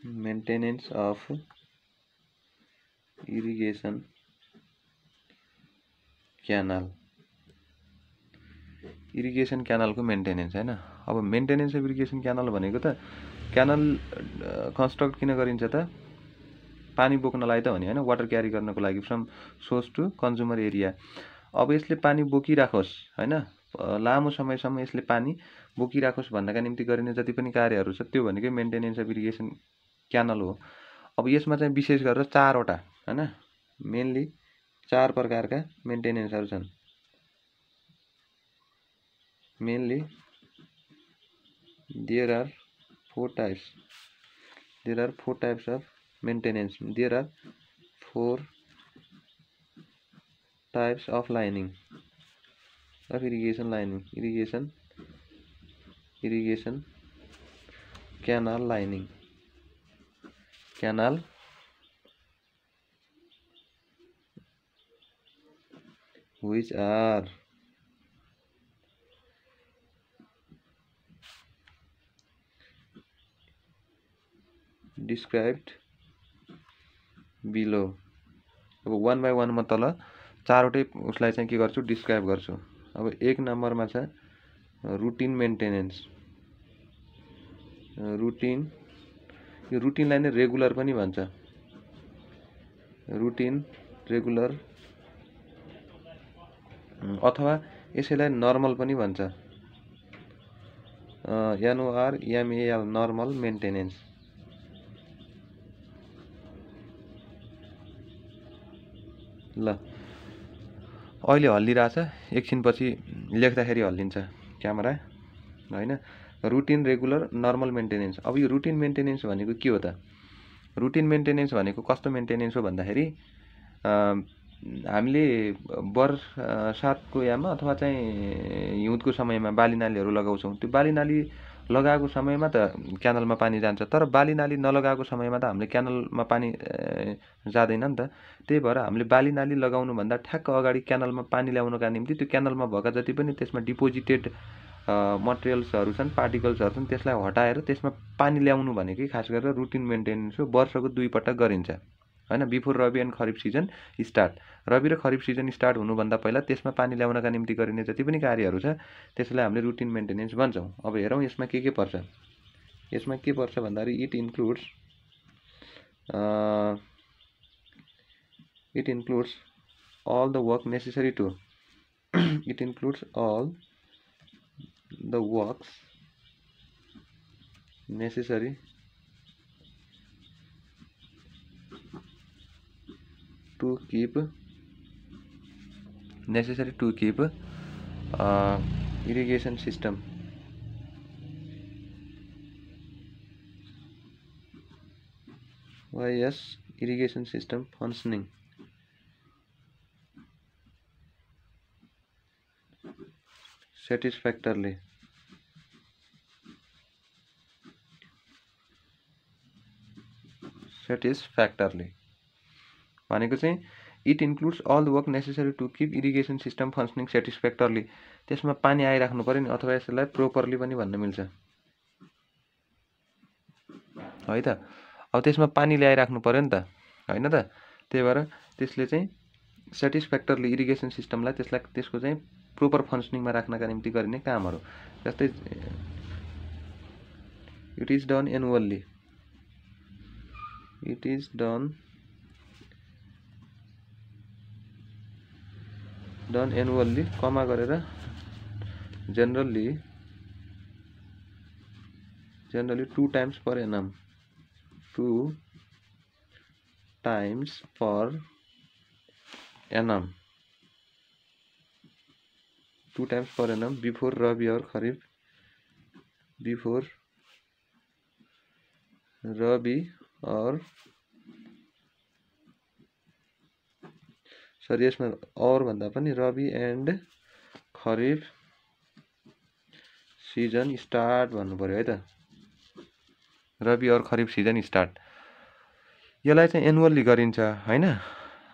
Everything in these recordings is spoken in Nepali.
Maintenance of irrigation canal irrigation क्यानलको मेन्टेनेन्स हैन। अब मेन्टेनेन्स अफ इरिगेसन क्यानल भनेको त क्यानल कन्स्ट्रक्ट किन गरिन्छ त पानी बोक्नलाई त हो नि हैन, वाटर क्यारी गर्नको लागि from source to consumer area. अब यसले पानी बोकिराखोस् हैन, लामो समयसम्म यसले पानी बोकिराखोस् भन्नका निम्ति गरिने जति पनि कार्यहरू छ त्यो भनेकै मेन्टेनेन्स अफ इरिगेसन क्यानल हो। अब यसमा चाहिँ विशेष गरेर 4 वटा हैन, मेनली 4 प्रकारका मेन्टेनेन्सहरू छन्। Mainly there are 4 types of maintenance. There are 4 types of lining of irrigation lining, irrigation canal lining, canal which are described below. अब 1 by 1 म तल 4 वटै उसलाई चाहिँ के गर्छु, डिस्क्राइब गर्छु। अब 1 नम्बरमा छ रुटिन मेन्टेनेन्स। रुटिन, यो रुटिनलाई नै रेगुलर पनि भन्छ। रुटिन, रेगुलर अथवा यसैलाई नर्मल पनि भन्छ। NORMAL, normal maintenance. ल अहिले हल्लिरहेछ, एकछिनपछि लेख्दाखेरि हल्लिन्छ क्यामेरा हैन। Routine, regular, normal maintenance. अब यो रुटिन मेन्टेनेन्स भनेको के हो त? रुटिन मेन्टेनेन्स भनेको कस्तो मेन्टेनेन्स हो भन्दाखेरि हामीले बर्सातको याममा अथवा चाहिँ हिउँदको समयमा बाली नालीहरू लगाउँछौँ। त्यो बाली नाली लगाएको समयमा त क्यानलमा पानी जान्छ, तर बाली नाली नलगाएको समयमा त हामीले क्यानलमा पानी जाँदैन नि त। त्यही भएर हामीले बाली नाली लगाउनु भन्दा ठ्याक्क अगाडि क्यानलमा पानी ल्याउनका निम्ति त्यो क्यानलमा भएका जति पनि त्यसमा डिपोजिटेड मटेरियल्सहरू छन्, पार्टिकल्सहरू छन्, त्यसलाई हटाएर त्यसमा पानी ल्याउनु भनेकै खास गरेर रुटिन मेन्टेनेन्स हो। वर्षको 2 पटक गरिन्छ हैन, before rabi and kharif season start. Rabi र खरिफ सिजन स्टार्ट हुनुभन्दा पहिला त्यसमा पानी ल्याउनका निम्ति गरिने जति पनि कार्यहरू छ त्यसलाई हामीले रुटिन मेन्टेनेन्स भन्छौँ। अब हेरौँ यसमा के पर्छ। यसमा के पर्छ भन्दाखेरि it includes all the work necessary to it includes all the works necessary to keep irrigation system irrigation system functioning satisfactorily. भनेको चाहिँ it includes all the work necessary to keep irrigation system functioning satisfactorily. त्यसमा पानी आइराख्नु पर्यो नि, अथवा यसलाई प्रोपरली पनि भन्न मिल्छ है त। अब त्यसमा पानी ल्याइराख्नु पर्यो नि त हैन त। त्यही भएर त्यसले चाहिँ सेटिस्फ्याक्टरली इरिगेसन सिस्टमलाई त्यसको चाहिँ प्रोपर फङ्सनिङमा राख्नका निम्ति गरिने कामहरू। जस्तै it is done annually, done annually, कमा गरेर generally 2 times per annum, 2 times per annum before Rabi or Kharif, यसमा और भन्दा पनि रबी एन्ड खरिफ सिजन स्टार्ट भन्नु पर्यो है त। रबी और खरिफ सिजन स्टार्ट, यसलाई चाहिँ एनुअल्ली गरिन्छ हैन।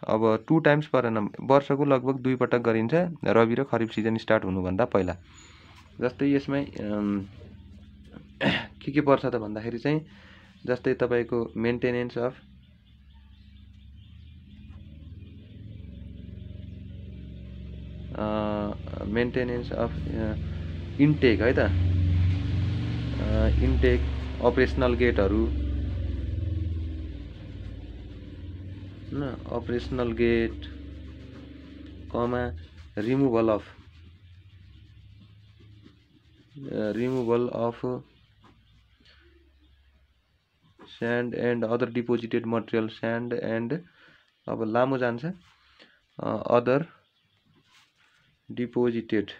अब 2 टाइम्स पर एनम, वर्षको लगभग 2 पटक गरिन्छ रबी र खरिफ सिजन स्टार्ट हुनुभन्दा पहिला। जस्तै यसमै के पर्छ त भन्दाखेरि चाहिँ जस्तै तपाईको मेन्टेनेन्स अफ इन्टेक है त, इन्टेक अपरेसनल गेटहरू हैन, operational gate comma removal of sand and other deposited material, sand and अब लामो जान्छ, other deposited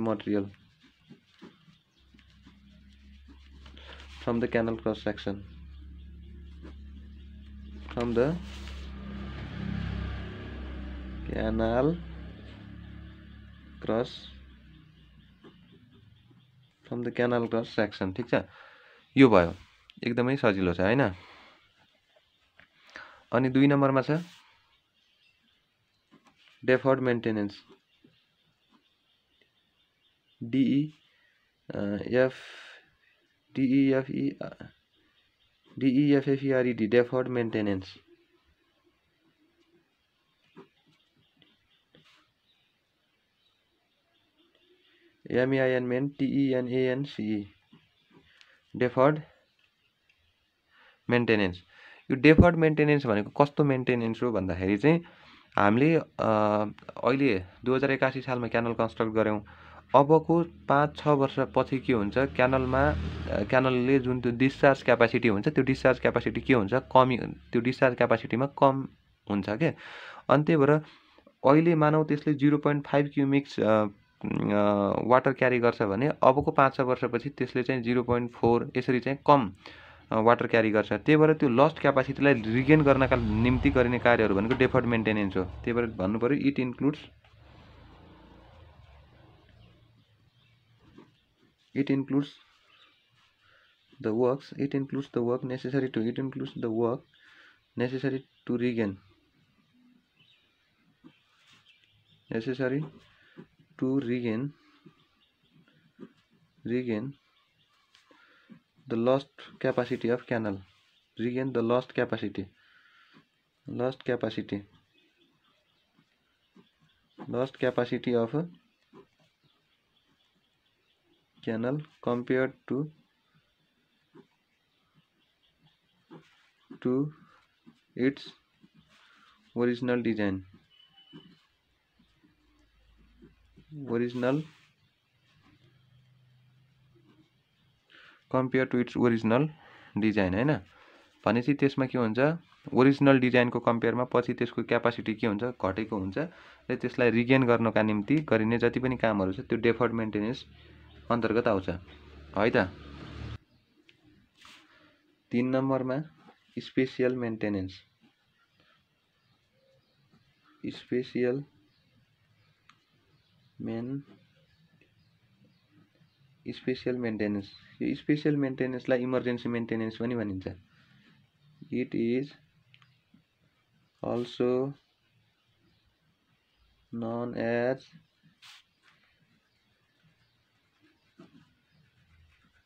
material from the canal cross section, from the canal cross section। ठीक छ, यो भयो, एकदमै सजिलो छ हैन। अनि 2 नम्बरमा छ deferred maintenance, DEFFERED, deferred maintenance. MEINTENANCE, deferred maintenance. यो डेफर्ड मेन्टेनेन्स भनेको कस्तो मेन्टेनेन्स हो भन्दाखेरि चाहिँ हामीले अहिले 2081 सालमा क्यानल कन्स्ट्रक्ट गर्यौं, अबको 5-6 वर्ष पछि के हुन्छ, क्यानलले जुन त्यो डिस्चार्ज क्यापासिटी हुन्छ, त्यो डिस्चार्ज क्यापासिटी के हुन्छ, कमी, त्यो डिस्चार्ज क्यापासिटीमा कम हुन्छ के। अनि त्यही भएर अहिले मानौ त्यसले 0.5 क्युमिक्स वाटर क्यारी गर्छ भने अबको 5-6 वर्षपछि त्यसले चाहिँ 0.4 यसरी चाहिँ कम वाटर क्यारी गर्छ। त्यही भएर त्यो लस्ट क्यापासिटीलाई रिगेन गर्नका निम्ति गरिने कार्यहरू भनेको डेफर्ड मेन्टेनेन्स हो। त्यही भएर भन्नु पर्यो it includes the work necessary to regain the lost capacity of canal, regain the lost capacity of a canal compared to its original design, हैन। भनेपछि त्यसमा के हुन्छ, ओरिजिनल डिजाइनको कम्पेयरमा पछि त्यसको क्यापासिटी के हुन्छ, घटेको हुन्छ र त्यसलाई रिगेन गर्नका निम्ति गरिने जति पनि कामहरू छ त्यो डेफर्ड मेन्टेनेन्स अन्तर्गत आउँछ है त। 3 नम्बरमा स्पेसियल मेन्टेनेन्स, यो स्पेसियल मेन्टेनेन्सलाई इमर्जेन्सी मेन्टेनेन्स पनि भनिन्छ। It is also known as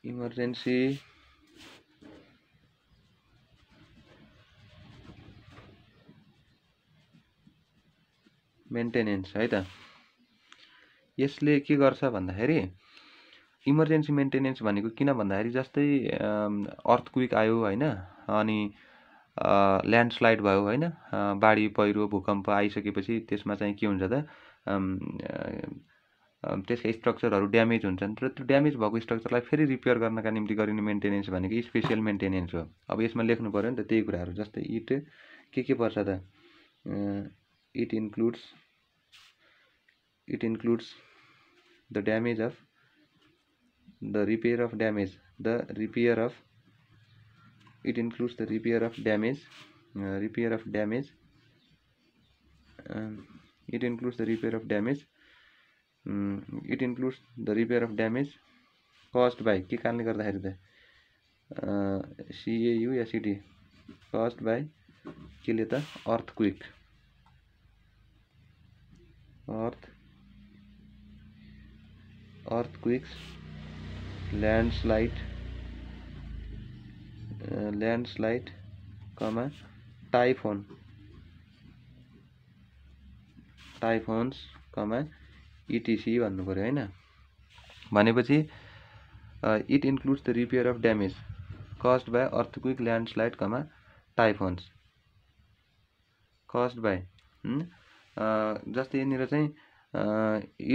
emergency maintenance है त। यसले के गर्छ भन्दाखेरि इमर्जेन्सी मेन्टेनेन्स भनेको किन भन्दाखेरि जस्तै अर्थक्विक आयो हैन, अनि ल्यान्डस्लाइड भयो हैन, बाढी पहिरो भूकम्प आइसकेपछि त्यसमा चाहिँ के हुन्छ त, त्यसका स्ट्रक्चरहरू ड्यामेज हुन्छन् र त्यो ड्यामेज भएको स्ट्रक्चरलाई फेरि रिपेयर गर्नका निम्ति गरिने मेन्टेनेन्स भनेको स्पेसियल मेन्टेनेन्स हो। अब यसमा लेख्नु पर्यो नि त त्यही कुराहरू, जस्तै इट के पर्छ त, it includes the damage of the repair of damage, it includes the repair of damage caused by, के कारणले गर्दाखेरि त CAUSED, caused by केले त earthquakes ल्यान्डस्लाइड कमा टाइफोन्स कमा इटिसी भन्नु पर्यो हैन। भनेपछि it includes the repair of damage caused by earthquake, landslide, typhoons caused by जस्तै यहाँनिर चाहिँ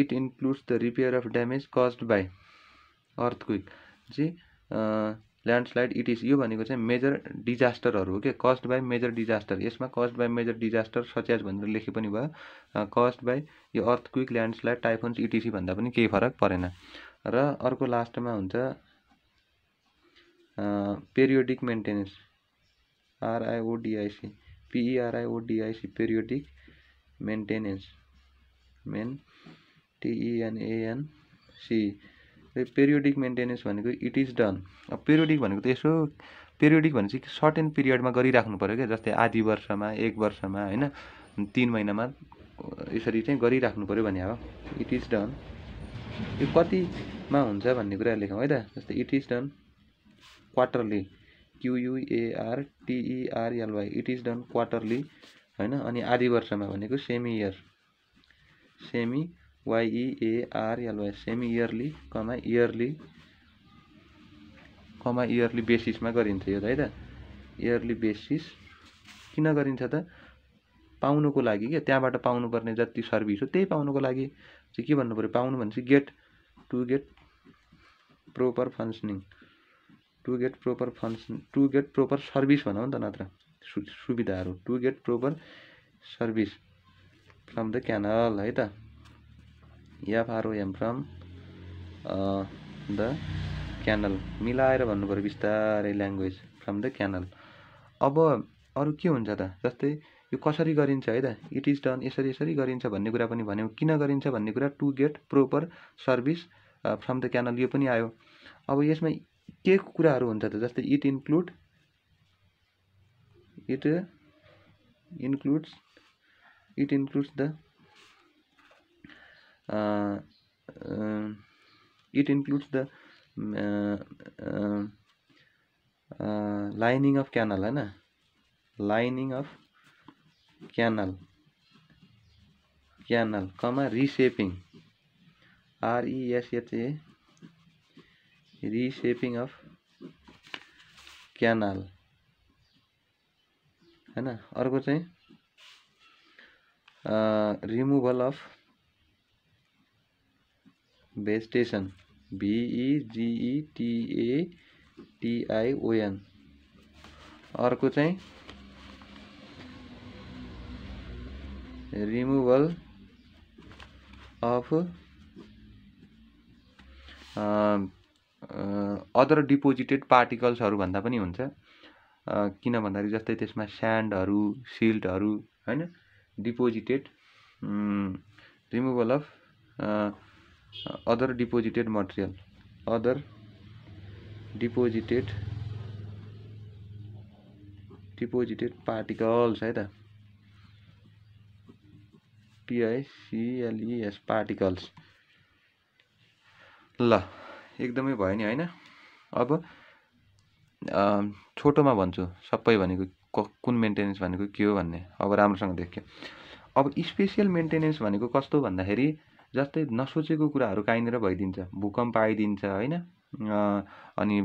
it includes the repair of damage caused by earthquake चाहिँ ल्यान्डस्लाइड इटिस यो भनेको चाहिँ मेजर डिजास्टरहरू हो के caused by मेजर डिजास्टर। यसमा caused by मेजर डिजास्टर सच्याज भनेर लेखे पनि भयो caused by यो अर्थक्विक ल्यान्डस्लाइड टाइफोन्स इटिसी भन्दा पनि केही फरक परेन। र अर्को लास्टमा हुन्छ periodic maintenance RIODIC PERIODIC periodic maintenance TENANC periodic maintenance भनेको इट इज डन। अब पेरियोडिक भनेको त यसो पेरियोडिक भनेपछि सर्टेन पिरियडमा गरिराख्नु पर्यो क्या, जस्तै आधी वर्षमा 1 वर्षमा हैन 3 महिनामा यसरी चाहिँ गरिराख्नु पर्यो भने हो इट इज डन। यो कतिमा हुन्छ भन्ने कुरा लेखौँ है त। जस्तै it is done quarterly QUARTERLY it is done quarterly हैन। अनि आधी वर्षमा भनेको semi year YEARLY semi yearly yearly बेसिसमा गरिन्छ यो है त। इयरली बेसिस किन गरिन्छ त पाउनुको लागि के, त्यहाँबाट पाउनुपर्ने जति सर्भिस हो त्यही पाउनुको लागि चाहिँ के भन्नु पर्यो पाउनु भनेपछि get proper functioning to get proper service भनौँ न त, नत्र सुविधाहरू to get proper service from the canal है त। FROM फ्रम द क्यानल मिलाएर भन्नु पर्यो बिस्तारै ल्याङ्ग्वेज फ्रम द क्यानल। अब अरू के हुन्छ त जस्तै यो कसरी गरिन्छ है त इट इज डन यसरी गरिन्छ भन्ने कुरा पनि भन्यौँ। किन गरिन्छ भन्ने कुरा to get proper service from the canal यो पनि आयो। अब यसमा के कुराहरू हुन्छ त जस्तै it includes the lining of canal हैन, लाइनिङ अफ क्यानल कमा reshaping RESHA reshaping of canal हैन। अर्को चाहिँ रिमुभल अफ भेजिटेसन VEGETATION। अर्को चाहिँ रिमुभल अफ अदर डिपोजिटेड पार्टिकल्सहरू भन्दा पनि हुन्छ। किन भन्दाखेरि जस्तै त्यसमा स्यान्डहरू सिल्टहरू हैन deposited removal of other deposited material other deposited particles है त PICLES पार्टिकल्स। ल एकदमै भयो नि हैन। अब छोटोमा भन्छु सबै भनेको कुन मेन्टेनेन्स भनेको के हो भन्ने अब राम्रोसँग देखियो। अब स्पेसियल मेन्टेनेन्स भनेको कस्तो भन्दाखेरि जस्तै नसोचेको कुराहरू काहीँनिर भइदिन्छ, भूकम्प आइदिन्छ हैन। अनि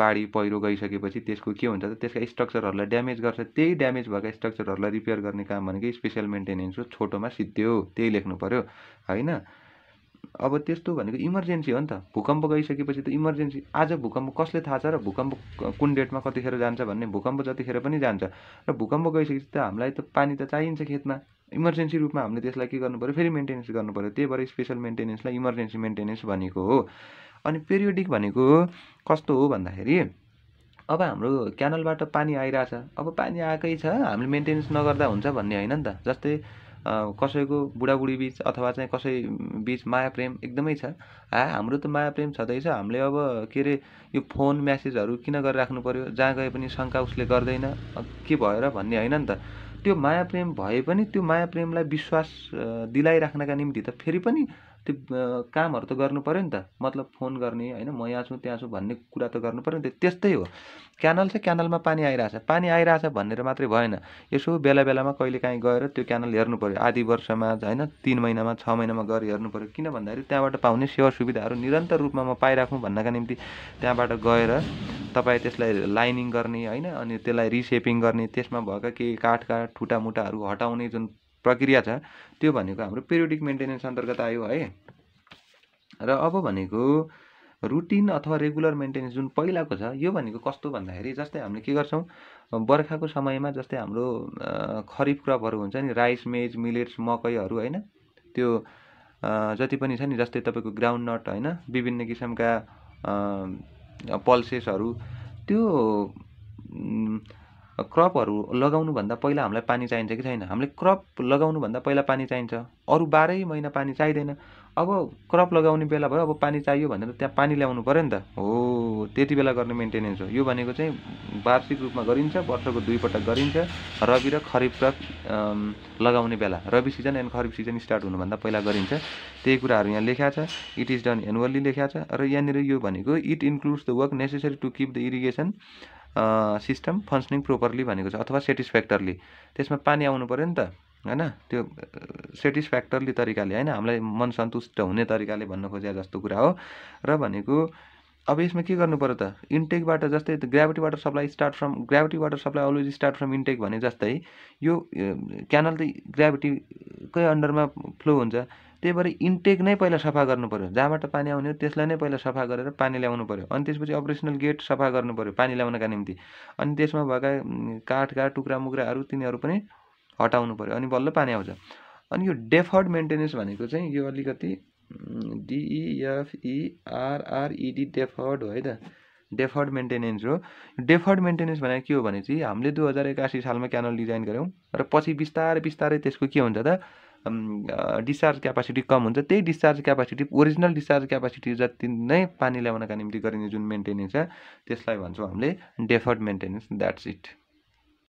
बाढी पहिरो गइसकेपछि त्यसको के हुन्छ त त्यसका स्ट्रक्चरहरूलाई ड्यामेज गर्छ। त्यही ड्यामेज भएका स्ट्रक्चरहरूलाई रिपेयर गर्ने काम भनेको स्पेसियल मेन्टेनेन्स हो। छोटोमा सिद्धो त्यही लेख्नु पर्यो हैन। अब त्यस्तो भनेको इमर्जेन्सी हो नि त। भूकम्प गइसकेपछि त इमर्जेन्सी आज भूकम्प कसले थाहा छ र भूकम्प कुन डेटमा कतिखेर जान्छ भन्ने। भूकम्प जतिखेर पनि जान्छ र भूकम्प गइसकेपछि त हामीलाई त पानी त चाहिन्छ खेतमा। इमर्जेन्सी रूपमा हामीले त्यसलाई के गर्नु पर्यो फेरि मेन्टेनेन्स गर्नु पर्यो। त्यही भएर स्पेसल मेन्टेनेन्सलाई इमर्जेन्सी मेन्टेनेन्स भनेको हो। अनि पेरियोडिक भनेको कस्तो हो भन्दाखेरि अब हाम्रो क्यानलबाट पानी आइरहेछ, अब पानी आएकै छ हामीले मेन्टेनेन्स नगर्दा हुन्छ भन्ने होइन नि त। जस्तै कसैको बुढाबुढी बीच अथवा चाहिँ कसै बीच माया प्रेम एकदमै छ, हाम्रो त माया प्रेम छँदैछ हामीले अब के अरे यो फोन म्यासेजहरू किन गरिराख्नु पर्यो, जहाँ गए पनि शङ्का उसले गर्दैन के भयो र भन्ने होइन नि त। त्यो माया प्रेम भए पनि त्यो माया प्रेमलाई विश्वास दिलाइराख्नका निम्ति त फेरि पनि त्यो कामहरू त गर्नु पर्यो नि त। मतलब फोन गर्ने होइन, म यहाँ छु त्यहाँ छु भन्ने कुरा त गर्नु पर्यो नि त। त्यस्तै हो, क्यानल चाहिँ क्यानलमा पानी आइरहेछ भनेर मात्रै भएन। यसो बेला बेलामा कहिलेकाहीँ गएर त्यो क्यानल हेर्नु पर्यो, आधी वर्षमा होइन 3 महिनामा 6 महिनामा गएर हेर्नु पर्यो। किन भन्दाखेरि त्यहाँबाट पाउने सेवा सुविधाहरू निरन्तर रूपमा म पाइराखौँ भन्नका निम्ति त्यहाँबाट गएर तपाईँ त्यसलाई लाइनिङ गर्ने होइन, अनि त्यसलाई रिसेपिङ गर्ने, त्यसमा भएका केही काठका ठुटामुटाहरू हटाउने जुन प्रक्रिया छ त्यो भनेको हाम्रो पिरियोडिक मेन्टेनेन्स अन्तर्गत आयो है। र अब भनेको रुटिन अथवा रेगुलर मेन्टेनेन्स जुन पहिलाको छ, यो भनेको कस्तो भन्दाखेरि जस्तै हामीले के गर्छौँ, बर्खाको समयमा जस्तै हाम्रो खरिफ क्रपहरू हुन्छ नि, राइस, मेज, मिलेट्स, मकैहरू होइन, त्यो जति पनि छ नि, जस्तै तपाईँको ग्राउन्डनट होइन, विभिन्न किसिमका पल्सेसहरू, त्यो क्रपहरू लगाउनुभन्दा पहिला हामीलाई पानी चाहिन्छ कि छैन? हामीले क्रप लगाउनुभन्दा पहिला पानी चाहिन्छ, अरू 12 महिना पानी चाहिँदैन। अब क्रप लगाउने बेला भयो, अब पानी चाहियो भनेर त्यहाँ पानी ल्याउनु पर्यो नि त, हो त्यति बेला गर्ने मेन्टेनेन्स हो। यो भनेको चाहिँ वार्षिक रूपमा गरिन्छ, वर्षको 2 पटक गरिन्छ, रबी र खरिफ क्रप लगाउने बेला, rabi season and kharif season start हुनुभन्दा पहिला गरिन्छ। त्यही कुराहरू यहाँ लेखा छ, इट इज डन एनुअल्ली लेखा छ। र यहाँनिर यो भनेको it includes the work necessary to keep the irrigation system functioning properly भनेको छ, अथवा सेटिस्फ्याक्टरली। त्यसमा पानी आउनु पर्यो नि त होइन, त्यो सेटिस्फ्याक्टरली तरिकाले होइन, हामीलाई मन सन्तुष्ट हुने तरिकाले भन्न खोजे जस्तो कुरा हो। र भनेको अब यसमा के गर्नु पर्यो त, इन्टेकबाट जस्तै gravity water supply always start from intake भने जस्तै यो क्यानल त ग्राभिटीकै अन्डरमा फ्लो हुन्छ, त्यही भएर इन्टेक नै पहिला सफा गर्नु पर्यो, जहाँबाट पानी आउने हो त्यसलाई नै पहिला सफा गरेर पानी ल्याउनु पर्यो। अनि त्यसपछि अपरेसनल गेट सफा गर्नु पर्यो पानी ल्याउनका निम्ति, अनि त्यसमा भएका काठका टुक्रा मुक्राहरू तिनीहरू पनि हटाउनु पर्यो, अनि बल्ल पानी आउँछ। अनि यो डेफर्ड मेन्टेनेन्स भनेको चाहिँ यो अलिकति DEFERRED डेफर्ड हो है त, डेफर्ड मेन्टेनेन्स हो। डेफर्ड मेन्टेनेन्स भनेको के हो भने चाहिँ हामीले 2081 सालमा क्यानल डिजाइन गऱ्यौँ र पछि बिस्तारै त्यसको के हुन्छ त, डिस्चार्ज क्यापासिटी कम हुन्छ। त्यही discharge capacity, original discharge capacity जति नै पानी ल्याउनका निम्ति गरिने जुन मेन्टेनेन्स छ त्यसलाई भन्छौँ हामीले डेफर्ड मेन्टेनेन्स। That's it.